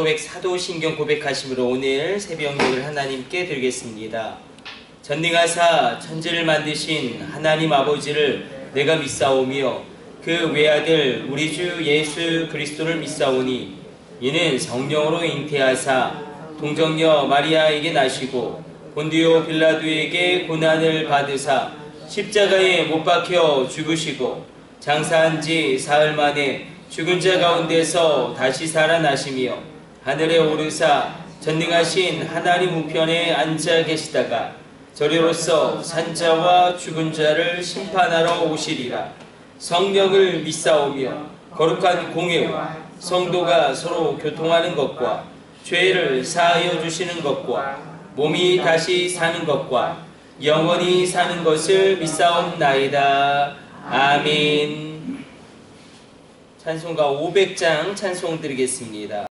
고백 사도신경 고백하심으로 오늘 새벽 예배를 하나님께 드리겠습니다. 전능하사 천지를 만드신 하나님 아버지를 내가 믿사오며 그 외아들 우리 주 예수 그리스도를 믿사오니 이는 성령으로 잉태하사 동정녀 마리아에게 나시고 본디오 빌라도에게 고난을 받으사 십자가에 못 박혀 죽으시고 장사한 지 사흘 만에 죽은 자 가운데서 다시 살아나시며 하늘에 오르사 전능하신 하나님 우편에 앉아 계시다가 저리로서 산자와 죽은 자를 심판하러 오시리라. 성령을 믿사오며 거룩한 공회와 성도가 서로 교통하는 것과 죄를 사하여 주시는 것과 몸이 다시 사는 것과 영원히 사는 것을 믿사옵나이다. 아멘. 찬송가 500장 찬송 드리겠습니다.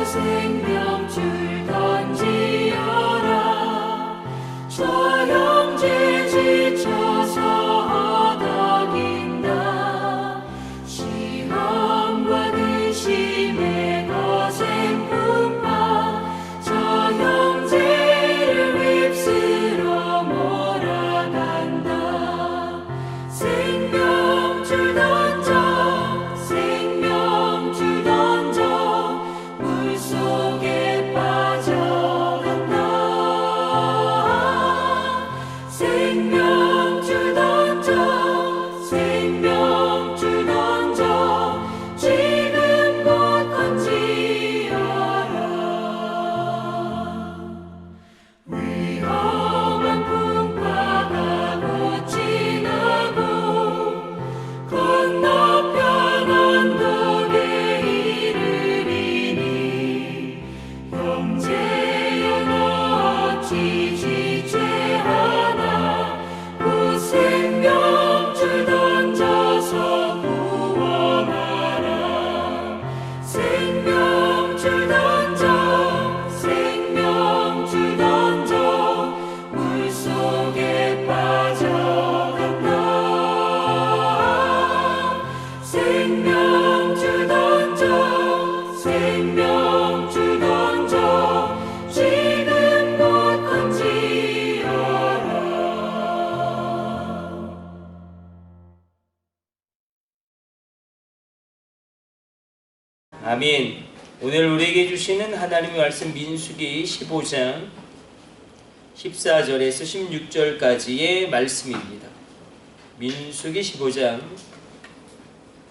생명줄 던지어라. 저 형제 지쳐서 허덕인다. 시험과 근심의 거센 풍파 저 형제를 휩쓸어 몰아간다. 생명줄 던져 생명줄 던져 물속에 빠져간다. 생명줄 던져 생명줄 던져 지금 곧 건지어라. 위험한 풍파가 곧 지나고 건너편 언덕에 이르리니 형제여 너 어찌 지체하나. 그 생명줄 던져서 구원하라. 생명줄 던져 생명줄 던져 물속에 빠져간다. 생명줄 던져 생명 아멘. 오늘 우리에게 주시는 하나님의 말씀 민수기 15장 14절에서 16절까지의 말씀입니다. 민수기 15장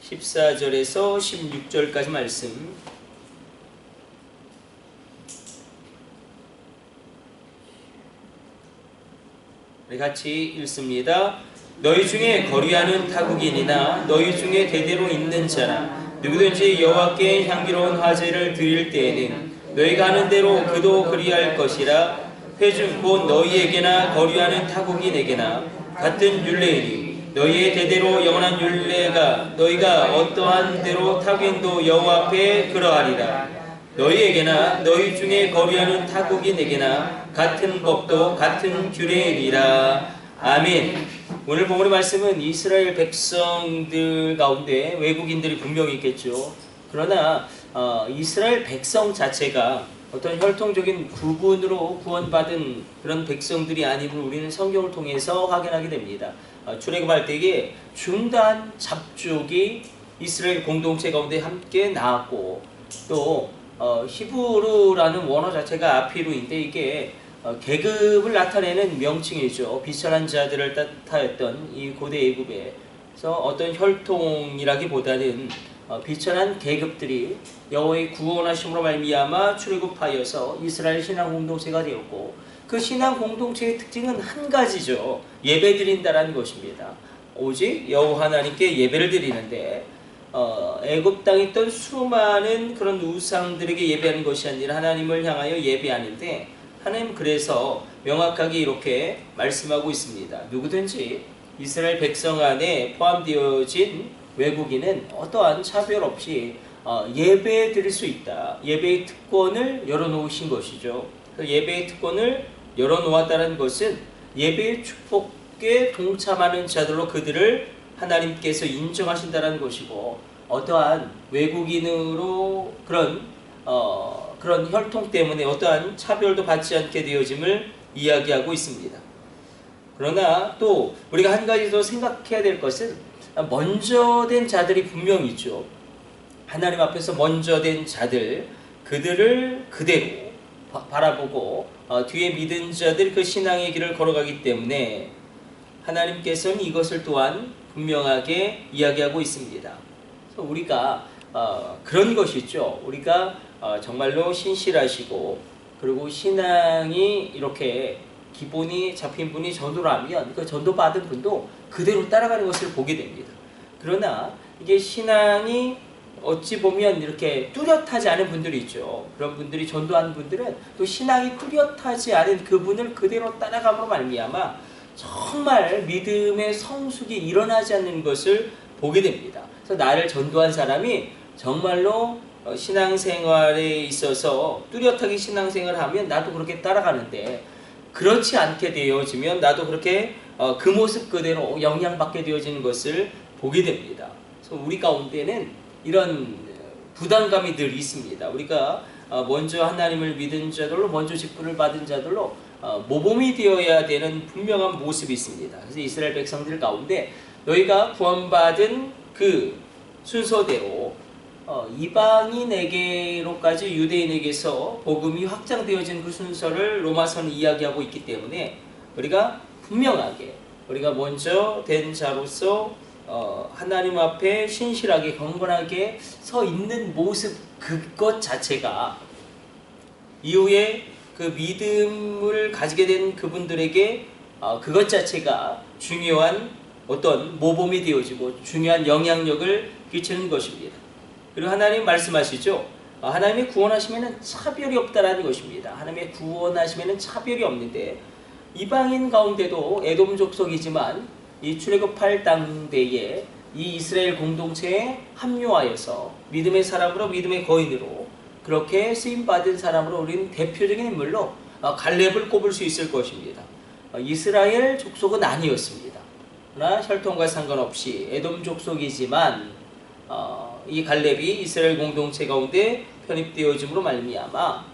14절에서 16절까지 말씀. 우리 같이 읽습니다. 너희 중에 거류하는 타국인이나 너희 중에 대대로 있는 자나 누구든지 여호와께 향기로운 화제를 드릴 때에는 너희가 하는 대로 그도 그리할 것이라. 회중 곧 너희에게나 거류하는 타국인에게나 같은 율례이니 너희의 대대로 영원한 율례가 너희가 어떠한 대로 타국인도 여호와 앞에 그러하리라. 너희에게나 너희 중에 거류하는 타국인에게나 같은 법도 같은 규례이니라. 아멘. 오늘 본문의 말씀은 이스라엘 백성들 가운데 외국인들이 분명히 있겠죠. 그러나 이스라엘 백성 자체가 어떤 혈통적인 구분으로 구원받은 그런 백성들이 아님을 우리는 성경을 통해서 확인하게 됩니다. 출애굽할 때에 중단 잡족이 이스라엘 공동체 가운데 함께 나왔고, 또 히브루라는 원어 자체가 아피루인데 이게 계급을 나타내는 명칭이죠. 비천한 자들을 뜻하였던 이 고대 애굽에서 어떤 혈통이라기보다는 비천한 계급들이 여호와의 구원하심으로 말미암아 출애굽하여서 이스라엘 신앙 공동체가 되었고, 그 신앙 공동체의 특징은 한 가지죠. 예배드린다라는 것입니다. 오직 여호와 하나님께 예배를 드리는데 애굽 땅에 있던 수많은 그런 우상들에게 예배하는 것이 아니라 하나님을 향하여 예배하는데, 하나님 그래서 명확하게 이렇게 말씀하고 있습니다. 누구든지 이스라엘 백성 안에 포함되어진 외국인은 어떠한 차별 없이 예배 드릴 수 있다. 예배의 특권을 열어놓으신 것이죠. 예배의 특권을 열어놓았다는 것은 예배의 축복에 동참하는 자들로 그들을 하나님께서 인정하신다는 것이고, 어떠한 외국인으로 그런 혈통 때문에 어떠한 차별도 받지 않게 되어짐을 이야기하고 있습니다. 그러나 또 우리가 한 가지 더 생각해야 될 것은 먼저 된 자들이 분명히 있죠. 하나님 앞에서 먼저 된 자들, 그들을 그대로 바라보고 뒤에 믿은 자들 그 신앙의 길을 걸어가기 때문에 하나님께서는 이것을 또한 분명하게 이야기하고 있습니다. 그래서 우리가 그런 것이죠. 우리가 정말로 신실하시고 그리고 신앙이 이렇게 기본이 잡힌 분이 전도를 하면 그 전도받은 분도 그대로 따라가는 것을 보게 됩니다. 그러나 이게 신앙이 어찌 보면 이렇게 뚜렷하지 않은 분들이 있죠. 그런 분들이 전도하는 분들은 또 신앙이 뚜렷하지 않은 그분을 그대로 따라감으로 말미암아 정말 믿음의 성숙이 일어나지 않는 것을 보게 됩니다. 그래서 나를 전도한 사람이 정말로 신앙생활에 있어서 뚜렷하게 신앙생활을 하면 나도 그렇게 따라가는데, 그렇지 않게 되어지면 나도 그렇게 그 모습 그대로 영향받게 되어지는 것을 보게 됩니다. 그래서 우리 가운데는 이런 부담감이 늘 있습니다. 우리가 먼저 하나님을 믿은 자들로, 먼저 직분을 받은 자들로 모범이 되어야 되는 분명한 모습이 있습니다. 그래서 이스라엘 백성들 가운데 너희가 구원받은 그 순서대로 이방인에게로까지 유대인에게서 복음이 확장되어진 그 순서를 로마서는 이야기하고 있기 때문에 우리가 분명하게 우리가 먼저 된 자로서 하나님 앞에 신실하게 경건하게 서 있는 모습, 그것 자체가 이후에 그 믿음을 가지게 된 그분들에게 그것 자체가 중요한 어떤 모범이 되어지고 중요한 영향력을 끼치는 것입니다. 그리고 하나님 말씀하시죠. 하나님의 구원하시면은 차별이 없다라는 것입니다. 하나님의 구원하시면은 차별이 없는데, 이방인 가운데도 에돔 족속이지만 이 출애굽할 당대에 이 이스라엘 공동체에 합류하여서 믿음의 사람으로, 믿음의 거인으로 그렇게 쓰임받은 사람으로 우리는 대표적인 인물로 갈렙을 꼽을 수 있을 것입니다. 이스라엘 족속은 아니었습니다. 그러나 혈통과 상관없이 에돔 족속이지만 이 갈렙이 이스라엘 공동체 가운데 편입되어짐으로 말미암아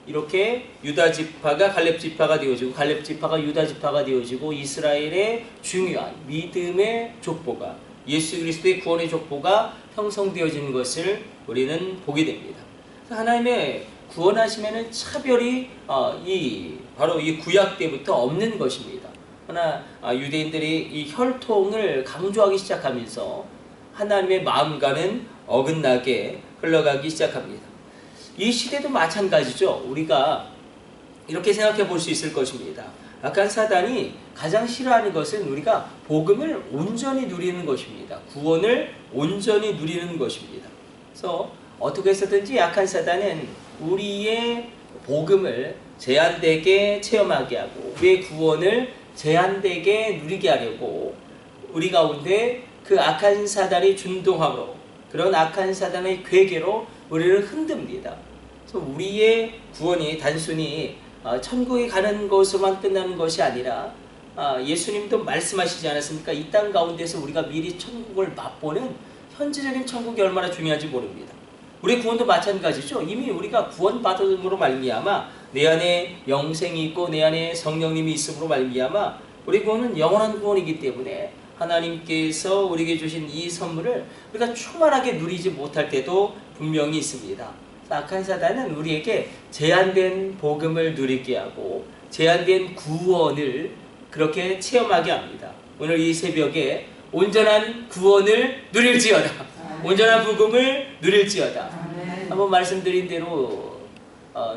이렇게 유다 지파가 갈렙 지파가 되어지고, 갈렙 지파가 유다 지파가 되어지고, 이스라엘의 중요한 믿음의 족보가 예수 그리스도의 구원의 족보가 형성되어지는 것을 우리는 보게 됩니다. 하나님의 구원하시면은 차별이 바로 이 구약 때부터 없는 것입니다. 그러나 유대인들이 이 혈통을 강조하기 시작하면서 하나님의 마음과는 어긋나게 흘러가기 시작합니다. 이 시대도 마찬가지죠. 우리가 이렇게 생각해 볼 수 있을 것입니다. 악한 사단이 가장 싫어하는 것은 우리가 복음을 온전히 누리는 것입니다. 구원을 온전히 누리는 것입니다. 그래서 어떻게 해서든지 악한 사단은 우리의 복음을 제한되게 체험하게 하고 우리의 구원을 제한되게 누리게 하려고 우리 가운데 그 악한 사단의 준동함으로 그런 악한 사단의 괴계로 우리를 흔듭니다. 그래서 우리의 구원이 단순히 천국에 가는 것으로만 끝나는 것이 아니라 예수님도 말씀하시지 않았습니까? 이 땅 가운데서 우리가 미리 천국을 맛보는 현재적인 천국이 얼마나 중요한지 모릅니다. 우리 구원도 마찬가지죠. 이미 우리가 구원받음으로 말미암아 내 안에 영생이 있고 내 안에 성령님이 있음으로 말미암아 우리 구원은 영원한 구원이기 때문에 하나님께서 우리에게 주신 이 선물을 우리가 충만하게 누리지 못할 때도 분명히 있습니다. 악한 사단은 우리에게 제한된 복음을 누리게 하고 제한된 구원을 그렇게 체험하게 합니다. 오늘 이 새벽에 온전한 구원을 누릴지어다. 온전한 복음을 누릴지어다. 한번 말씀드린 대로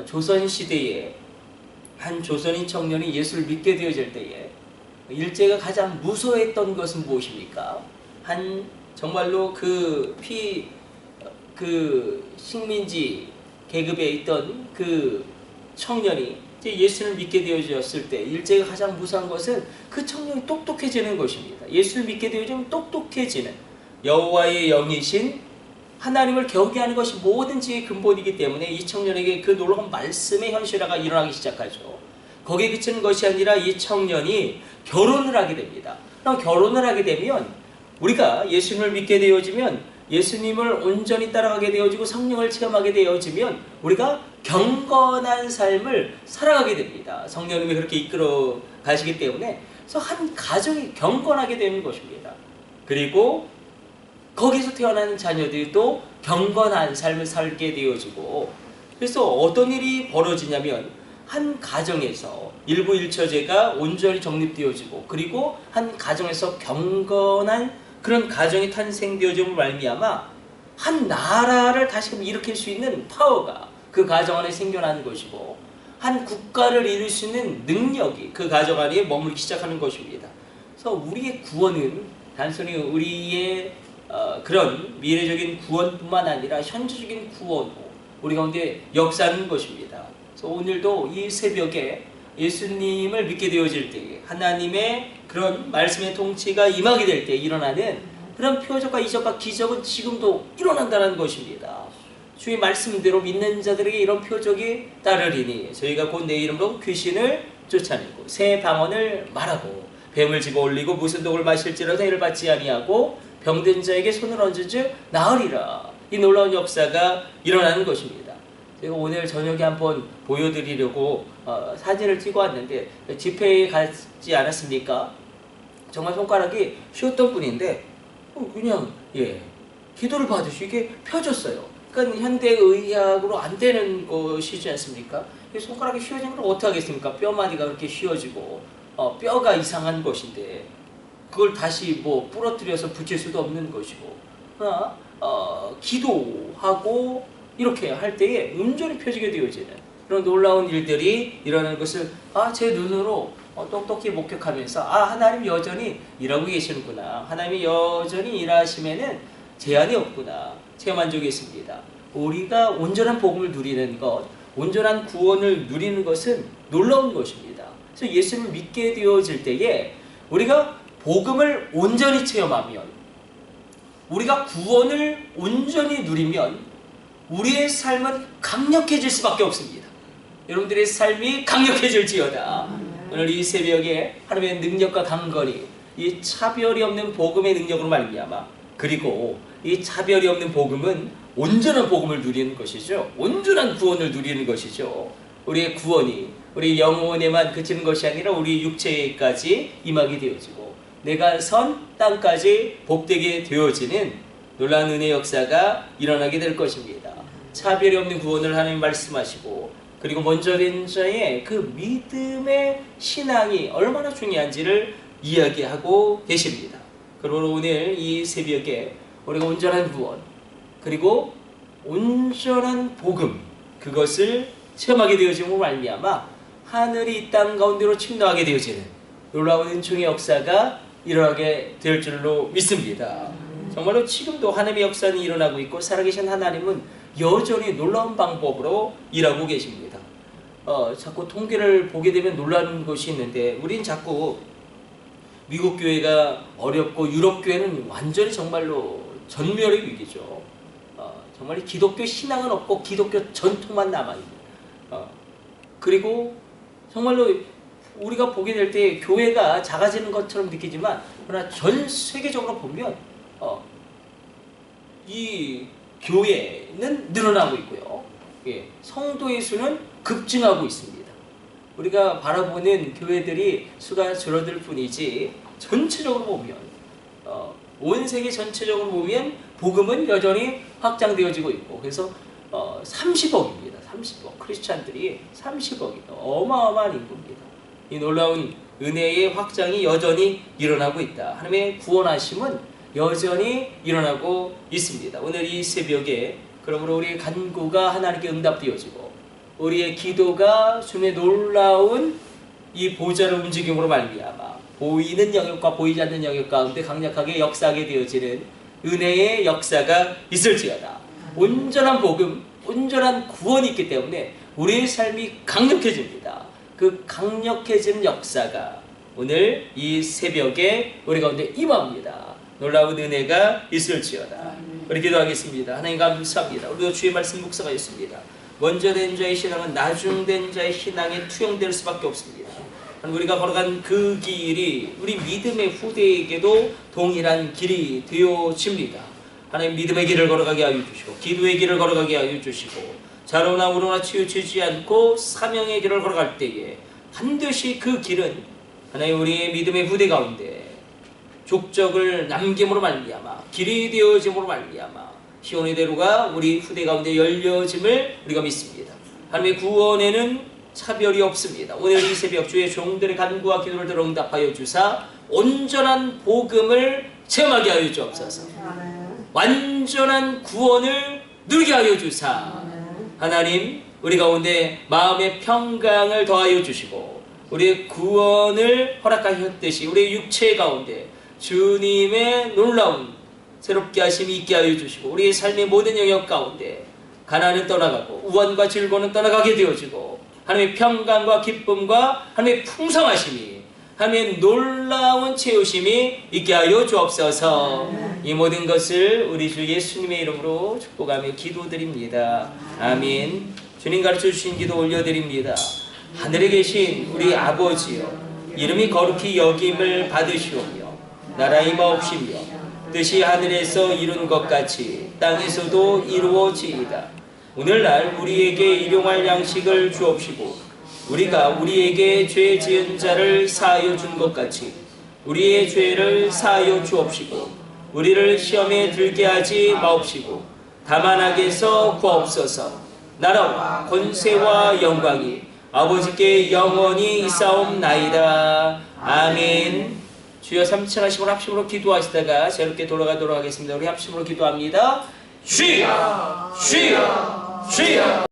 조선시대에 한 조선인 청년이 예수를 믿게 되어질 때에 일제가 가장 무서워했던 것은 무엇입니까? 정말로 그 식민지 계급에 있던 그 청년이 이제 예수를 믿게 되어졌을 때 일제가 가장 무서운 것은 그 청년이 똑똑해지는 것입니다. 예수를 믿게 되어지면 똑똑해지는 여호와의 영이신 하나님을 경외하는 것이 모든 지혜의 근본이기 때문에 이 청년에게 그 놀라운 말씀의 현실화가 일어나기 시작하죠. 거기에 그치는 것이 아니라 이 청년이 결혼을 하게 됩니다. 그럼 결혼을 하게 되면 우리가 예수님을 믿게 되어지면 예수님을 온전히 따라가게 되어지고 성령을 체험하게 되어지면 우리가 경건한 삶을 살아가게 됩니다. 성령님이 그렇게 이끌어 가시기 때문에 그래서 한 가정이 경건하게 되는 것입니다. 그리고 거기서 태어나는 자녀들도 경건한 삶을 살게 되어지고 그래서 어떤 일이 벌어지냐면 한 가정에서 일부 일처제가 온전히 정립되어지고 그리고 한 가정에서 경건한 그런 가정이 탄생되어짐을 말미암아 한 나라를 다시금 일으킬 수 있는 파워가 그 가정 안에 생겨나는 것이고 한 국가를 이룰 수 있는 능력이 그 가정 안에 머물기 시작하는 것입니다. 그래서 우리의 구원은 단순히 우리의 그런 미래적인 구원뿐만 아니라 현재적인 구원으로 우리 가운데 역사하는 것입니다. 그래서 오늘도 이 새벽에 예수님을 믿게 되어질 때에 하나님의 그런 말씀의 통치가 임하게 될 때 일어나는 그런 표적과 이적과 기적은 지금도 일어난다는 것입니다. 주의 말씀대로 믿는 자들에게 이런 표적이 따르리니 저희가 곧 내 이름으로 귀신을 쫓아내고 새 방언을 말하고 뱀을 집어 올리고 무슨 독을 마실지라도 해를 받지 아니하고 병든 자에게 손을 얹은즉 나으리라. 이 놀라운 역사가 일어나는 것입니다. 제가 오늘 저녁에 한번 보여드리려고 사진을 찍어 왔는데 집회에 갔지 않았습니까? 정말 손가락이 쉬었던 뿐인데 그냥 기도를 받으시 이게 펴졌어요. 그러니까 현대의학으로 안 되는 것이지 않습니까? 손가락이 휘어진 걸 어떻게 하겠습니까? 뼈마디가 그렇게 휘어지고 뼈가 이상한 것인데 그걸 다시 부러뜨려서 붙일 수도 없는 것이고 기도하고 이렇게 할 때에 온전히 펴지게 되어지는 그런 놀라운 일들이 일어나는 것을 제 눈으로 똑똑히 목격하면서 하나님 여전히 일하고 계시는구나. 하나님이 여전히 일하시면은 제한이 없구나. 체험한 적이 있습니다. 우리가 온전한 복음을 누리는 것, 온전한 구원을 누리는 것은 놀라운 것입니다. 그래서 예수를 믿게 되어질 때에 우리가 복음을 온전히 체험하면 우리가 구원을 온전히 누리면 우리의 삶은 강력해질 수밖에 없습니다. 여러분들의 삶이 강력해질지어다. 오늘 이 새벽에 하나님의 능력과 강건이 이 차별이 없는 복음의 능력으로 말미암아 그리고 이 차별이 없는 복음은 온전한 복음을 누리는 것이죠. 온전한 구원을 누리는 것이죠. 우리의 구원이 우리 영혼에만 그치는 것이 아니라 우리 육체에까지 임하게 되어지고 내가 선 땅까지 복되게 되어지는 놀라운 은혜의 역사가 일어나게 될 것입니다. 차별이 없는 구원을 하나님 말씀하시고, 그리고 먼저 된 자의 그 믿음의 신앙이 얼마나 중요한지를 이야기하고 계십니다. 그러므로 오늘 이 새벽에 우리가 온전한 구원, 그리고 온전한 복음, 그것을 체험하게 되어짐으로 말미암아 하늘이 이 땅 가운데로 침노하게 되어지는 놀라운 은총의 역사가 일어나게 될 줄로 믿습니다. 정말로 지금도 하나님의 역사는 일어나고 있고, 살아계신 하나님은 여전히 놀라운 방법으로 일하고 계십니다. 자꾸 통계를 보게 되면 놀라는 것이 있는데, 우린 자꾸 미국 교회가 어렵고 유럽 교회는 완전히 정말로 전멸의 위기죠. 정말 기독교 신앙은 없고 기독교 전통만 남아있는. 그리고 정말로 우리가 보게 될 때 교회가 작아지는 것처럼 느끼지만, 그러나 전 세계적으로 보면 이 교회는 늘어나고 있고요. 성도의 수는 급증하고 있습니다. 우리가 바라보는 교회들이 수가 줄어들 뿐이지, 전체적으로 보면 온 세계 전체적으로 보면 복음은 여전히 확장되어지고 있고, 그래서 30억입니다. 30억 크리스찬들이 30억이다. 어마어마한 인구입니다. 이 놀라운 은혜의 확장이 여전히 일어나고 있다. 하나님의 구원하심은 여전히 일어나고 있습니다. 오늘 이 새벽에 그러므로 우리의 간구가 하나님께 응답되어지고, 우리의 기도가 주님의 놀라운 이 보좌를 움직임으로 말미암아 보이는 영역과 보이지 않는 영역 가운데 강력하게 역사하게 되어지는 은혜의 역사가 있을지어다. 온전한 복음, 온전한 구원이 있기 때문에 우리의 삶이 강력해집니다. 그 강력해지는 역사가 오늘 이 새벽에 우리 가운데 임합니다. 놀라운 은혜가 있을지어다. 우리 기도하겠습니다. 하나님 감사합니다. 우리도 주의 말씀 묵상하였습니다. 먼저 된 자의 신앙은 나중된 자의 신앙에 투영될 수밖에 없습니다. 우리가 걸어간 그 길이 우리 믿음의 후대에게도 동일한 길이 되어집니다. 하나님 믿음의 길을 걸어가게 하여 주시고, 기도의 길을 걸어가게 하여 주시고, 좌로나 우로나 치우치지 않고 사명의 길을 걸어갈 때에 반드시 그 길은 하나님 우리의 믿음의 후대 가운데 족적을 남김으로 말미암아, 길이 되어짐으로 말미암아 시온의 대로가 우리 후대 가운데 열려짐을 우리가 믿습니다. 하나님의 구원에는 차별이 없습니다. 오늘 이 새벽 주의 종들의 간구와 기도를 들어 응답하여 주사 온전한 복음을 체험하게 하여 주옵소서. 완전한 구원을 누리게 하여 주사 하나님 우리 가운데 마음의 평강을 더하여 주시고, 우리의 구원을 허락하셨듯이 우리의 육체 가운데 주님의 놀라운 새롭게 하심이 있게 하여 주시고, 우리의 삶의 모든 영역 가운데 가난은 떠나가고 우환과 질고는 떠나가게 되어지고, 하나님의 평강과 기쁨과 하나님의 풍성하심이, 하나님의 놀라운 채우심이 있게 하여 주옵소서. 이 모든 것을 우리 주 예수님의 이름으로 축복하며 기도드립니다. 아멘. 주님 가르쳐 주신 기도 올려드립니다. 하늘에 계신 우리 아버지여, 이름이 거룩히 여김을 받으시오며 나라 임하옵시며 뜻이 하늘에서 이룬 것 같이 땅에서도 이루어지이다. 오늘날 우리에게 일용할 양식을 주옵시고, 우리가 우리에게 죄 지은 자를 사하여 준 것 같이 우리의 죄를 사하여 주옵시고, 우리를 시험에 들게 하지 마옵시고 다만 악에서 구하옵소서. 나라와 권세와 영광이 아버지께 영원히 있사옵나이다. 아멘. 주여 3층 하시고 합심으로 기도하시다가 새롭게 돌아가도록 하겠습니다. 우리 합심으로 기도합니다. 주여 주여 주여.